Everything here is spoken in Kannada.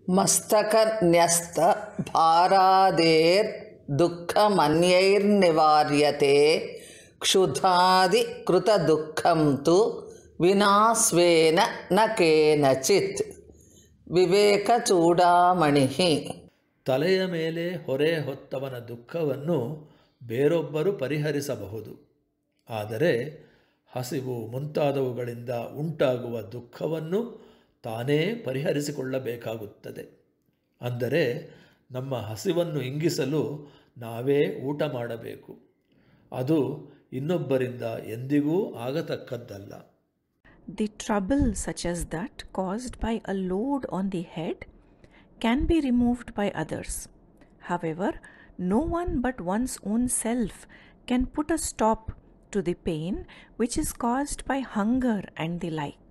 ಮಸ್ತಕನ್ಯಸ್ತ ಭಾರಾದೇರ್ ದುಃಖಮನ್ಯೈರ್ನಿವಾರ್ಯತೆ ಕ್ಷುಧಾದಿ ಕೃತ ದುಃಖಂ ತು ವಿನಾಸ್ವೇನ ನ ಕೇನಚಿತ್. ವಿವೇಕ ಚೂಡಾಮಣಿ. ತಲೆಯ ಮೇಲೆ ಹೊರೆ ಹೊತ್ತವನ ದುಃಖವನ್ನು ಬೇರೊಬ್ಬರು ಪರಿಹರಿಸಬಹುದು, ಆದರೆ ಹಸಿವು ಮುಂತಾದವುಗಳಿಂದ ಉಂಟಾಗುವ ದುಃಖವನ್ನು ತಾನೇ ಪರಿಹರಿಸಿಕೊಳ್ಳಬೇಕಾಗುತ್ತದೆ. ಅಂದರೆ ನಮ್ಮ ಹಸಿವನ್ನು ಇಂಗಿಸಲು ನಾವೇ ಊಟ ಮಾಡಬೇಕು. ಅದು ಇನ್ನೊಬ್ಬರಿಂದ ಎಂದಿಗೂ ಆಗತಕ್ಕದ್ದಲ್ಲ. The trouble such as that caused by a load on the head can be removed by others. However, no one but one's own self can put a stop to the pain which is caused by hunger and the like.